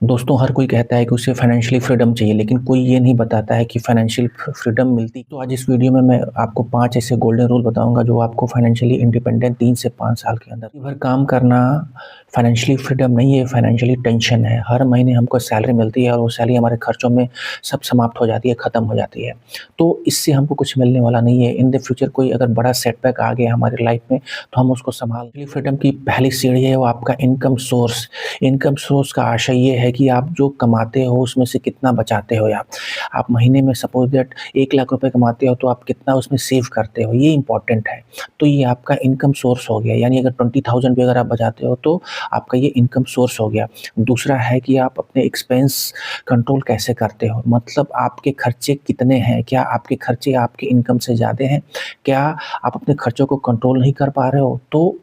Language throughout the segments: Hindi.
दोस्तों, हर कोई कहता है कि उसे फाइनेंशियली फ्रीडम चाहिए, लेकिन कोई ये नहीं बताता है कि फाइनेंशियल फ्रीडम मिलती। तो आज इस वीडियो में मैं आपको 5 ऐसे गोल्डन रूल बताऊंगा जो आपको फाइनेंशियली इंडिपेंडेंट 3 से 5 साल के अंदर भर काम करना। फाइनेंशियली फ्रीडम नहीं है, फाइनेंशियली टेंशन है। हर महीने हमको सैलरी मिलती है और वो सैलरी हमारे खर्चों में सब समाप्त हो जाती है, ख़त्म हो जाती है। तो इससे हमको कुछ मिलने वाला नहीं है। इन द फ्यूचर कोई अगर बड़ा सेटबैक आ गया हमारी लाइफ में, तो हम उसको संभाल। फ्रीडम की पहली सीढ़ी है वो आपका इनकम सोर्स। इनकम सोर्स का आशय ये है कि आप जो कमाते हो उसमें से कितना बचाते हो। आप महीने में सपोज दैट 1 लाख रुपए कमाते हो तो आप कितना उसमें सेव करते हो, ये इंपॉर्टेंट है। तो ये आपका इनकम सोर्स हो गया, यानी अगर 20,000 भी अगर आप बचाते हो तो आपका ये इनकम सोर्स हो गया। दूसरा है कि आप अपने एक्सपेंस कंट्रोल कैसे करते हो, मतलब आपके खर्चे कितने हैं, क्या आपके खर्चे आपके इनकम से ज़्यादा हैं, क्या आप अपने खर्चों को कंट्रोल नहीं कर पा रहे हो। तो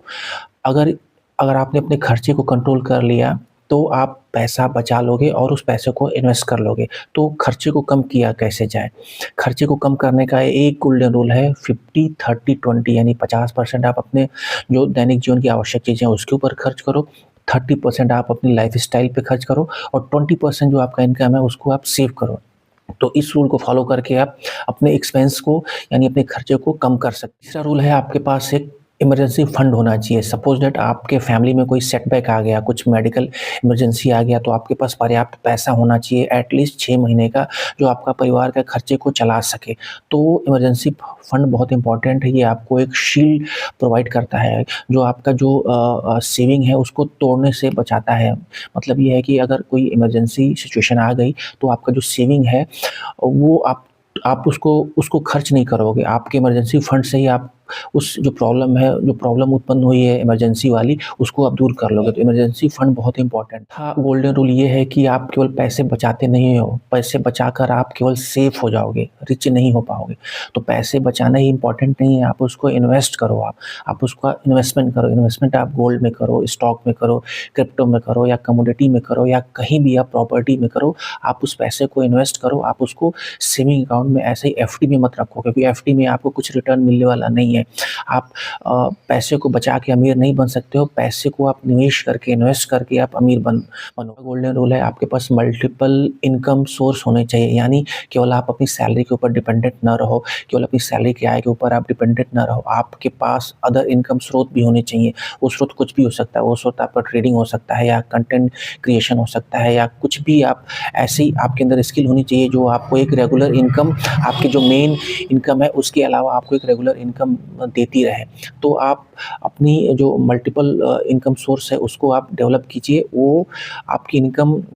अगर अगर आपने अपने खर्चे को कंट्रोल कर लिया तो आप पैसा बचा लोगे और उस पैसे को इन्वेस्ट कर लोगे। तो खर्चे को कम किया कैसे जाए? खर्चे को कम करने का एक गोल्डन रूल है 50-30-20, यानी 50% आप अपने जो दैनिक जीवन की आवश्यक चीज़ें हैं उसके ऊपर खर्च करो, 30% आप अपनी लाइफ़स्टाइल पे खर्च करो और 20% जो आपका इनकम है उसको आप सेव करो। तो इस रूल को फ़ॉलो करके आप अपने एक्सपेंस को, यानी अपने खर्चे को कम कर सकते हैं। तीसरा रूल है आपके पास एक इमरजेंसी फंड होना चाहिए। सपोज़ दैट आपके फैमिली में कोई सेटबैक आ गया, कुछ मेडिकल इमरजेंसी आ गया, तो आपके पास पर्याप्त पैसा होना चाहिए एटलीस्ट 6 महीने का, जो आपका परिवार के खर्चे को चला सके। तो इमरजेंसी फंड बहुत इंपॉर्टेंट है। ये आपको एक शील्ड प्रोवाइड करता है, जो आपका जो सेविंग है उसको तोड़ने से बचाता है। मतलब ये है कि अगर कोई इमरजेंसी सिचुएशन आ गई तो आपका जो सेविंग है वो आप उसको उसको खर्च नहीं करोगे। आपके इमरजेंसी फंड से ही आप उस जो प्रॉब्लम है, जो प्रॉब्लम उत्पन्न हुई है इमरजेंसी वाली, उसको आप दूर कर लोगे। तो इमरजेंसी फंड बहुत इंपॉर्टेंट था। गोल्डन रूल ये है कि आप केवल पैसे बचाते नहीं हो, पैसे बचाकर आप केवल सेफ हो जाओगे, रिच नहीं हो पाओगे। तो पैसे बचाना ही इंपॉर्टेंट नहीं है, आप उसको इन्वेस्ट करो। आप उसका इन्वेस्टमेंट करो। इन्वेस्टमेंट आप गोल्ड में करो, स्टॉक में करो, क्रिप्टो में करो या कमोडिटी में करो या कहीं भी आप प्रॉपर्टी में करो। आप उस पैसे को इन्वेस्ट करो। आप उसको सेविंग अकाउंट में ऐसे ही एफडी में मत रखो, क्योंकि एफडी में आपको कुछ रिटर्न मिलने वाला नहीं है। आप पैसे को बचा के अमीर नहीं बन सकते हो, पैसे को आप निवेश करके, इन्वेस्ट करके आप अमीर बनो। गोल्डन रूल है आपके पास मल्टीपल इनकम सोर्स होने चाहिए, यानी केवल आप अपनी सैलरी के ऊपर डिपेंडेंट ना रहो, केवल अपनी सैलरी के आय के ऊपर आप डिपेंडेंट ना रहो। आपके पास अदर इनकम स्रोत भी होने चाहिए। वो स्रोत कुछ भी हो सकता है। वो स्रोत आपका ट्रेडिंग हो सकता है या कंटेंट क्रिएशन हो सकता है या कुछ भी। आप ऐसे ही आपके अंदर स्किल होनी चाहिए जो आपको एक रेगुलर इनकम, आपकी जो मेन इनकम है उसके अलावा आपको एक रेगुलर इनकम देती रहे। तो आप अपनी जो मल्टीपल इनकम सोर्स है उसको आप डेवलप कीजिए, वो आपकी इनकम